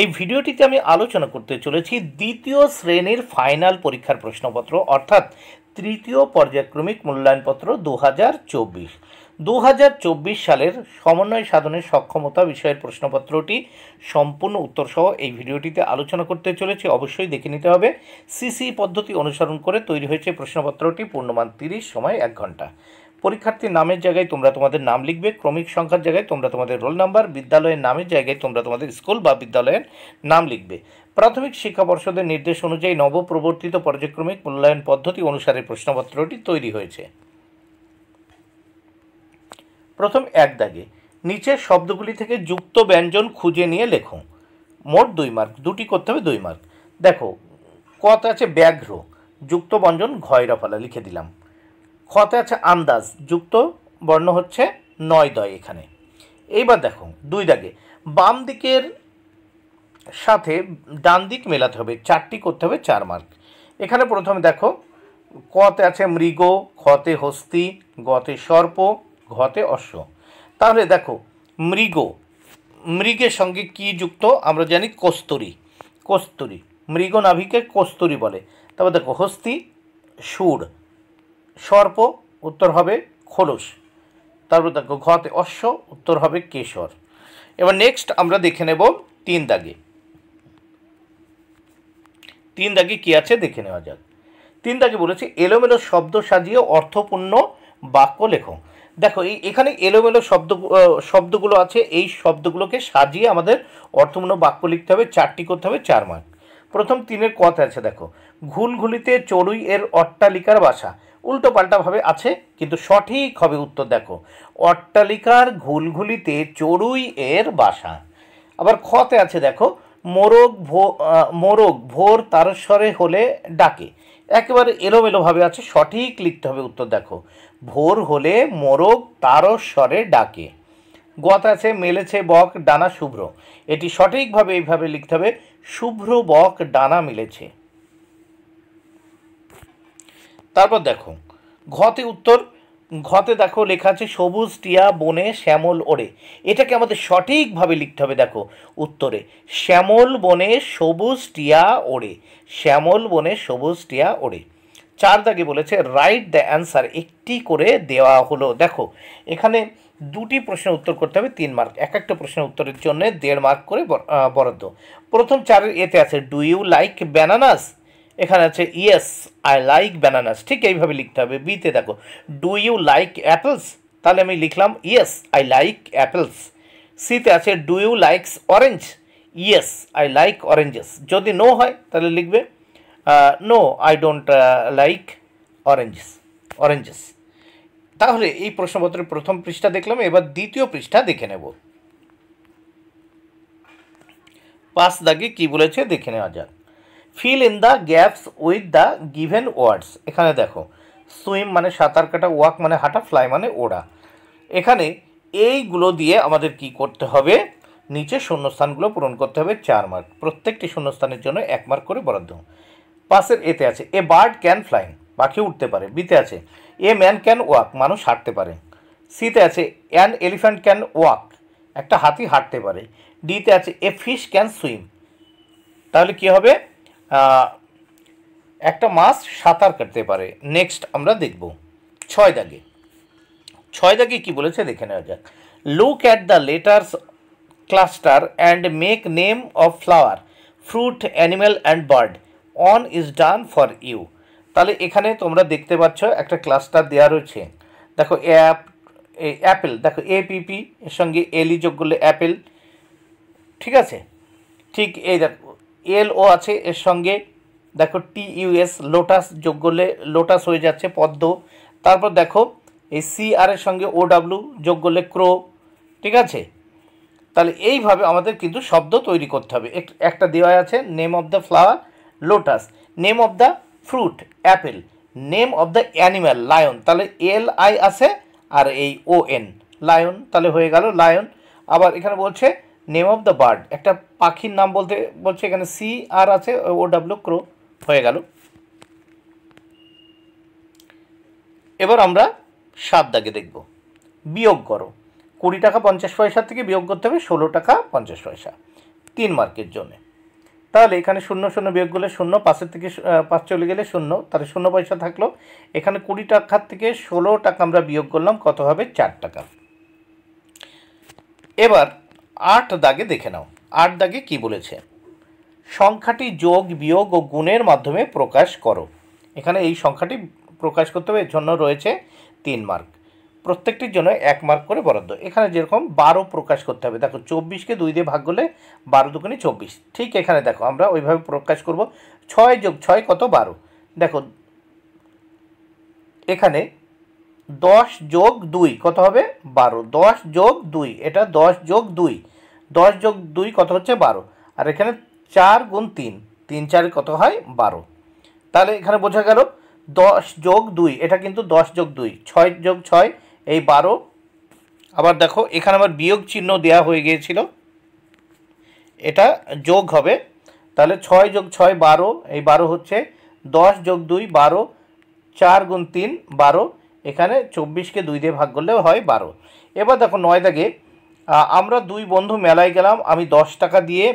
এই ভিডিওটিতে আমি আলোচনা করতে চলেছি দ্বিতীয় শ্রেণীর ফাইনাল পরীক্ষার প্রশ্নপত্র অর্থাৎ তৃতীয় পর্যায়ক্রমিক মূল্যায়নপত্র 2024 সালের সমন্বয় সাধনের সক্ষমতা বিষয়ের প্রশ্নপত্রটি সম্পূর্ণ উত্তরসহ এই ভিডিওটিতে আলোচনা করতে চলেছি। অবশ্যই দেখে নিতে হবে। সিসি পদ্ধতি অনুসরণ করে তৈরি হয়েছে প্রশ্নপত্রটি। পূর্ণমান 30, সময় 1 ঘন্টা। পরীক্ষার্থীর নামের জায়গায় তোমরা তোমাদের নাম লিখবে, ক্রমিক সংখ্যার জায়গায় তোমরা তোমাদের রোল নাম্বার, বিদ্যালয়ের নামের জায়গায় তোমরা তোমাদের স্কুল বা বিদ্যালয়ের নাম লিখবে। প্রাথমিক শিক্ষা পর্ষদের নির্দেশ অনুযায়ী নবপ্রবর্তিত পর্যায়ক্রমিক মূল্যায়ন পদ্ধতি অনুসারে প্রশ্নপত্রটি তৈরি হয়েছে। প্রথম 1 দাগে নিচের শব্দগুলি থেকে যুক্ত ব্যঞ্জন খুঁজে নিয়ে লেখো। মোট 2 মার্ক, দুটি করতে হবে 2 মার্ক। দেখো কতে আছে ব্যাঘ্র, যুক্ত ব্যঞ্জন ঘয়রাফলা লিখে দিলাম। খতে আছে আন্দাজ, যুক্ত বর্ণ হচ্ছে 9 দয় এখানে। এইবার দেখো 2 দাগে বাম দিকের সাথে ডান দিক মেলাতে হবে, 4টি করতে হবে 4 মার্ক। এখানে প্রথমে দেখো কতে আছে মৃগ, খতে হস্তি, গতে সর্প, ঘতে অশ্ব। তাহলে দেখো মৃগের সঙ্গে কি যুক্ত আমরা জানি কস্তুরী, মৃগ নাভিকে কস্তুরী বলে। তারপর দেখো হস্তি সুর, সর্প উত্তর হবে খোলস। তারপর দেখো ঘতে অশ্ব, উত্তর হবে কেশর। এবার নেক্সট আমরা দেখে নেব 3 দাগে। 3 দাগে কি আছে দেখে নেওয়া যাক। 3 দাগে বলেছে এলোমেলো শব্দ সাজিয়ে অর্থপূর্ণ বাক্য লেখো। দেখো এখানে এলোমেলো শব্দগুলো আছে, এই শব্দগুলোকে সাজিয়ে আমাদের অর্থপূর্ণ বাক্য লিখতে হবে। 4টি করতে হবে 4 মার্ক। প্রথম 3-এর কথা আছে দেখো, ঘুলঘুলিতে চড়ুই এর অট্টালিকার বাসা। উল্টো পাল্টাভাবে আছে কিন্তু সঠিক হবে উত্তর। দেখো অট্টালিকার ঘুলঘুলিতে চড়ুই এর বাসা। আবার খতে আছে দেখো মোরগ ভোর তারস্বরে হলে ডাকে। একেবারে এলোমেলোভাবে আছে, সঠিক লিখতে হবে উত্তর। দেখো ভোর হলে মোরগ তারস্বরে ডাকে। গত আছে মেলেছে বক ডানা শুভ্র, এটি সঠিকভাবে এইভাবে লিখতে হবে, শুভ্র বক ডানা মেলেছে। তারপর দেখো ঘতে উত্তর, ঘতে দেখো লেখা আছে সবুজ টিয়া বনে শ্যামল ওড়ে, এটাকে আমাদের সঠিকভাবে লিখতে হবে। দেখো উত্তরে শ্যামল বনে সবুজ টিয়া ওড়ে, শ্যামল বনে সবুজ টিয়া ওড়ে। 4 দাগে বলেছে রাইট দ্য অ্যান্সার, একটি করে দেওয়া হলো। দেখো এখানে 2টি প্রশ্নের উত্তর করতে হবে 3 মার্ক, এক একটা প্রশ্নের উত্তরের জন্য 1.5 মার্ক করে বরাদ্দ। প্রথম 4-এর এতে আছে ডু ইউ লাইক ব্যানানাস, এখানে আছে ইয়েস আই লাইক ব্যানানাস, ঠিক এইভাবে লিখতে হবে। বিতে দেখো ডু ইউ লাইক অ্যাপেলস, তাহলে আমি লিখলাম ইয়েস আই লাইক অ্যাপেলস। সিতে আছে do you likes orange, yes I like oranges. যদি নো হয় তাহলে লিখবে no I don't like oranges. তাহলে এই প্রশ্নপত্রের প্রথম পৃষ্ঠা দেখলাম, এবার দ্বিতীয় পৃষ্ঠা দেখে নেব। 5 দাগে কি বলেছে দেখে নেওয়া যাক। Fill in the gaps with the given words. এখানে দেখো সুইম মানে সাঁতার কাটা, ওয়াক মানে হাঁটা, ফ্লাই মানে ওড়া। এখানে এইগুলো দিয়ে আমাদের কি করতে হবে, নিচে শূন্যস্থানগুলো পূরণ করতে হবে। 4 মার্ক, প্রত্যেকটি শূন্যস্থানের জন্য 1 মার্ক করে বরাদ্দ। 5-এর এতে আছে এ বার্ড ক্যান ফ্লাই, পাখি উঠতে পারে। বিতে আছে এ ম্যান ক্যান ওয়াক, মানুষ হাঁটতে পারে। সিতে আছে অ্যান এলিফ্যান্ট ক্যান ওয়াক, একটা হাতি হাঁটতে পারে। ডিতে আছে এ ফিশ ক্যান সুইম, তাহলে কি হবে একটা মাছ সাঁতার কাটতে পারে। নেক্সট আমরা দেখব 6 দাগে। 6 দাগে কি বলেছে দেখে নেওয়া যাক। Look at the letters cluster and make name of flower, fruit, animal and bird, one is done for you. তাহলে এখানে তোমরা দেখতে পাচ্ছ একটা ক্লাস্টার দেওয়া রয়েছে। দেখো অ্যাপেল, দেখো APP এর সঙ্গে এলই যোগ করলে অ্যাপেল, ঠিক আছে। ঠিক এই দেখো LO আছে এর সঙ্গে, দেখো TUS লোটাস যোগ করলে লোটাস হয়ে যাচ্ছে পদ্ম। তারপর দেখো এই CR এর সঙ্গে OW যোগ করলে ক্রো, ঠিক আছে। তাহলে এইভাবে আমাদের কিন্তু শব্দ তৈরি করতে হবে। একটা দেওয়া আছে name of the flower lotus, name of the fruit Apple, name of the animal lion, তাহলে LI আছে আর এই ON লায়ন, তাহলে হয়ে গেল লায়ন। আবার এখানে বলছে নেম অফ দ্য বার্ড, একটা পাখির নাম বলতে বলছে, এখানে CR আছে OW ক্রো, হয়ে গেল। এবার আমরা 7 দাগে দেখব। বিয়োগ করো, 20 টাকা 50 পয়সা থেকে বিয়োগ করতে হবে 16 টাকা 50 পয়সা। 3 মার্কের জন্য। তাহলে এখানে 0 0 বিয়োগ করলে 0, 5 থেকে 5 চলে গেলে 0, তাহলে 0 পয়সা থাকলো। এখানে 20 টাকার থেকে 16 টাকা আমরা বিয়োগ করলাম, কত হবে? 4 টাকা। এবার 8 দাগে দেখে নাও। 8 দাগে কি বলেছে? সংখ্যাটি যোগ, বিয়োগ ও গুণের মাধ্যমে প্রকাশ করো। এখানে এই সংখ্যাটি প্রকাশ করতে হবে, এর জন্য রয়েছে 3 মার্ক। প্রত্যেকটির জন্য 1 মার্ক করে বরাদ্দ। এখানে যেরকম 12 প্রকাশ করতে হবে, দেখো 24কে 2 দিয়ে ভাগ করলে 12 দুগুণে 24। ঠিক এখানে দেখো আমরা ওইভাবে প্রকাশ করব। 6 যোগ 6 কত? 12। দেখো এখানে 10 যোগ 2 কত হবে? 12। 10 যোগ 2, এটা 10 যোগ 2, 10 যোগ 2 কত হচ্ছে? 12। আর এখানে 4 গুণ 3, 3 4 কত হয়? 12। তাহলে এখানে বোঝা গেল 10 যোগ 2, এটা কিন্তু 10 যোগ 2, 6 যোগ 6 এই 12। আবার দেখো এখানে আবার বিয়োগ চিহ্ন দেওয়া হয়ে গিয়েছিল, এটা যোগ হবে। তাহলে 6 যোগ 6 12, এই 12 হচ্ছে 10 যোগ 2 12, 4 গুণ 3 12, এখানে 24কে 2 দিয়ে ভাগ করলেও হয় 12। এবার দেখো 9 দাগে আমরা 2 বন্ধু মেলায় গেলাম, আমি 10 টাকা দিয়ে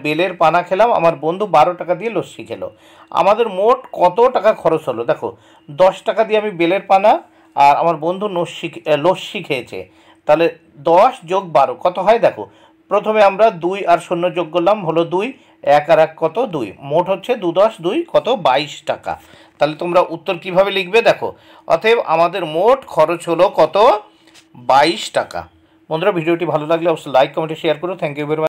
বেলের পানা খেলাম, আমার বন্ধু 12 টাকা দিয়ে লস্যি খেলো। আমাদের মোট কত টাকা খরচ হলো? দেখো 10 টাকা দিয়ে আমি বেলের পানা আর আমার বন্ধু লস্যি খেয়েছে, তাহলে 10 যোগ 12 কত হয়? দেখো প্রথমে আমরা 2 আর 0 যোগ করলাম, হলো 2, 1 আর 1 কত? 2, মোট হচ্ছে 2 10 2 কত? 22 টাকা। তাহলে তোমরা উত্তর কিভাবে লিখবে? দেখো অতএব আমাদের মোট খরচ হলো কত? 22 টাকা। বন্ধুরা ভিডিওটি ভালো লাগলে অবশ্যই লাইক কমেন্টে শেয়ার করো। Thank you very much.